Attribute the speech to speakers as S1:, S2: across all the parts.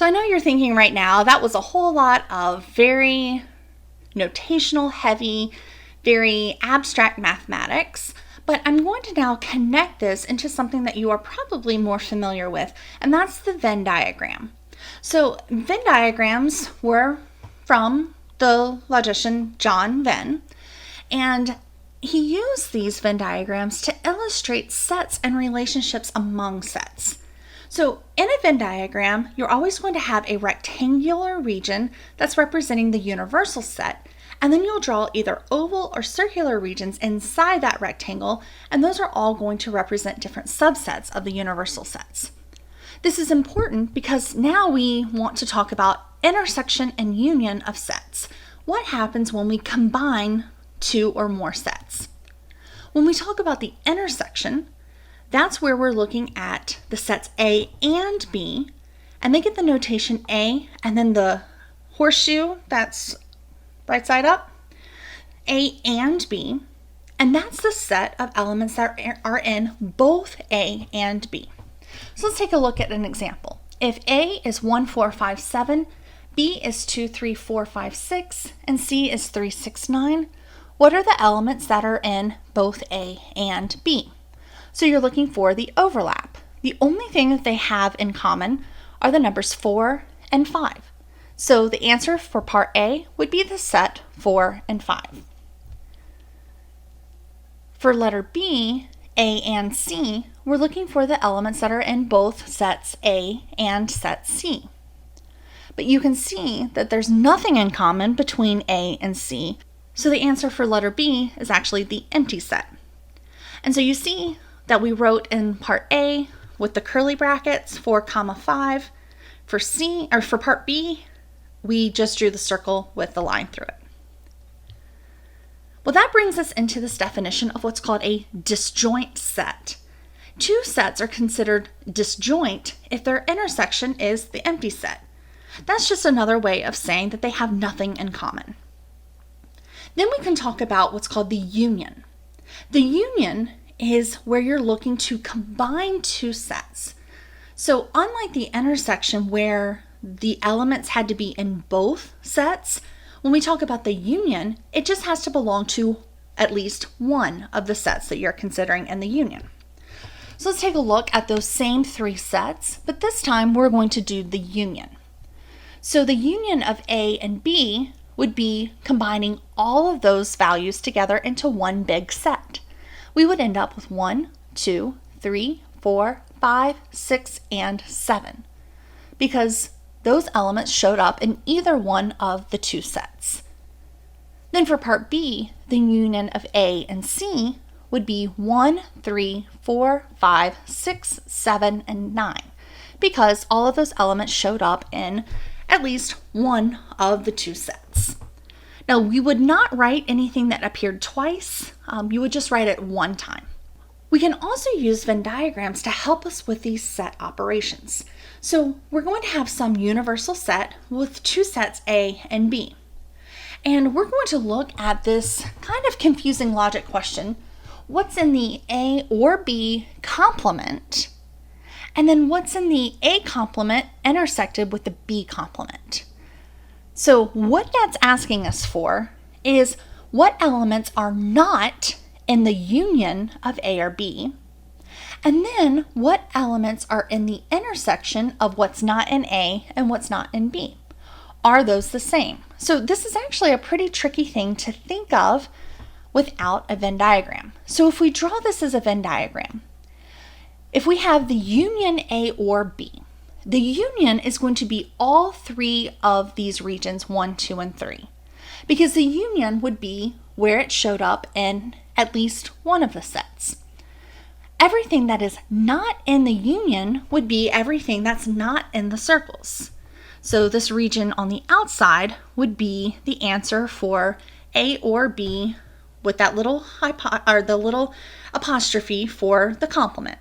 S1: So I know you're thinking right now, that was a whole lot of very notational heavy, very abstract mathematics, but I'm going to now connect this into something that you are probably more familiar with, and that's the Venn diagram. So Venn diagrams were from the logician John Venn, and he used these Venn diagrams to illustrate sets and relationships among sets. So in a Venn diagram, you're always going to have a rectangular region that's representing the universal set, and then you'll draw either oval or circular regions inside that rectangle, and those are all going to represent different subsets of the universal sets. This is important because now we want to talk about intersection and union of sets. What happens when we combine two or more sets? When we talk about the intersection, that's where we're looking at the sets A and B, and they get the notation A and then the horseshoe that's right side up, A and B, and that's the set of elements that are in both A and B. So let's take a look at an example. If A is 1, 4, 5, 7, B is 2, 3, 4, 5, 6, and C is 3, 6, 9, what are the elements that are in both A and B? So you're looking for the overlap. The only thing that they have in common are the numbers 4 and 5. So the answer for part A would be the set 4 and 5. For letter B, A and C, we're looking for the elements that are in both sets A and set C. But you can see that there's nothing in common between A and C, so the answer for letter B is actually the empty set. And so you see that we wrote in part A with the curly brackets 4, 5. For C, or for part B, we just drew the circle with the line through it. Well, that brings us into this definition of what's called a disjoint set. Two sets are considered disjoint if their intersection is the empty set. That's just another way of saying that they have nothing in common. Then we can talk about what's called the union. The union is where you're looking to combine two sets. So unlike the intersection where the elements had to be in both sets, when we talk about the union, it just has to belong to at least one of the sets that you're considering in the union. So let's take a look at those same three sets, but this time we're going to do the union. So the union of A and B would be combining all of those values together into one big set. We would end up with 1, 2, 3, 4, 5, 6, and 7, because those elements showed up in either one of the two sets. Then for part B, the union of A and C would be 1, 3, 4, 5, 6, 7, and 9, because all of those elements showed up in at least one of the two sets. Now, we would not write anything that appeared twice. You would just write it one time. We can also use Venn diagrams to help us with these set operations. So we're going to have some universal set with two sets A and B. And we're going to look at this kind of confusing logic question. What's in the A or B complement? And then what's in the A complement intersected with the B complement? So what that's asking us for is what elements are not in the union of A or B, and then what elements are in the intersection of what's not in A and what's not in B. Are those the same? So this is actually a pretty tricky thing to think of without a Venn diagram. So if we draw this as a Venn diagram, if we have the union A or B, the union is going to be all three of these regions, 1, 2, and 3, because the union would be where it showed up in at least one of the sets. Everything that is not in the union would be everything that's not in the circles. So this region on the outside would be the answer for A or B with that little the little apostrophe for the complement.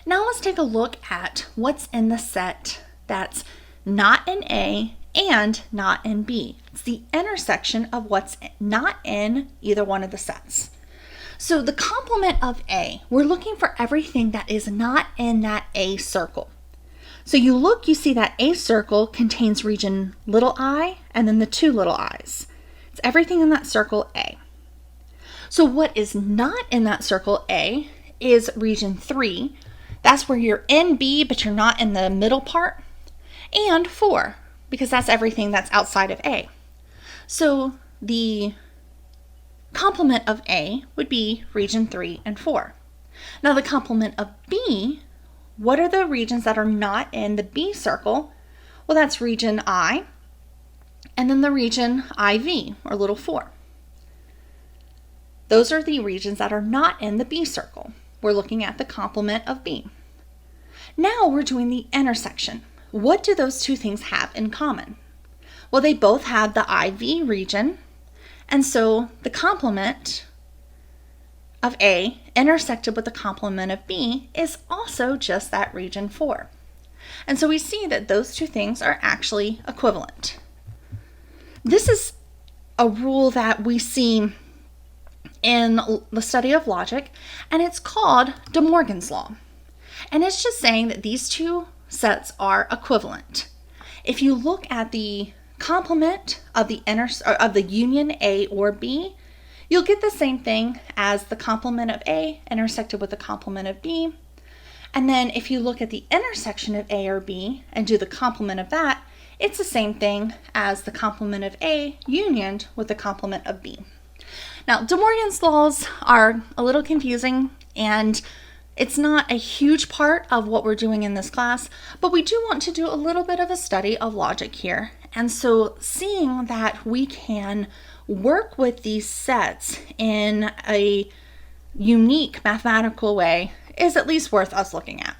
S1: Now let's take a look at what's in the set that's not in A and not in B. It's the intersection of what's not in either one of the sets. So the complement of A, we're looking for everything that is not in that A circle. So you look, you see that A circle contains region little I and then the two little i's. It's everything in that circle A. So what is not in that circle A is region 3. That's where you're in B, but you're not in the middle part. And 4, because that's everything that's outside of A. So the complement of A would be region 3 and 4. Now the complement of B, what are the regions that are not in the B circle? Well, that's region I, and then the region IV, or little 4. Those are the regions that are not in the B circle. We're looking at the complement of B. Now we're doing the intersection. What do those two things have in common? Well, they both have the IV region, and so the complement of A intersected with the complement of B is also just that region 4. And so we see that those two things are actually equivalent. This is a rule that we see in the study of logic, and it's called De Morgan's Law. And it's just saying that these two sets are equivalent. If you look at the complement of the union A or B, you'll get the same thing as the complement of A intersected with the complement of B. And then if you look at the intersection of A or B and do the complement of that, it's the same thing as the complement of A unioned with the complement of B. Now, De Morgan's laws are a little confusing, and it's not a huge part of what we're doing in this class, but we do want to do a little bit of a study of logic here. And so seeing that we can work with these sets in a unique mathematical way is at least worth us looking at.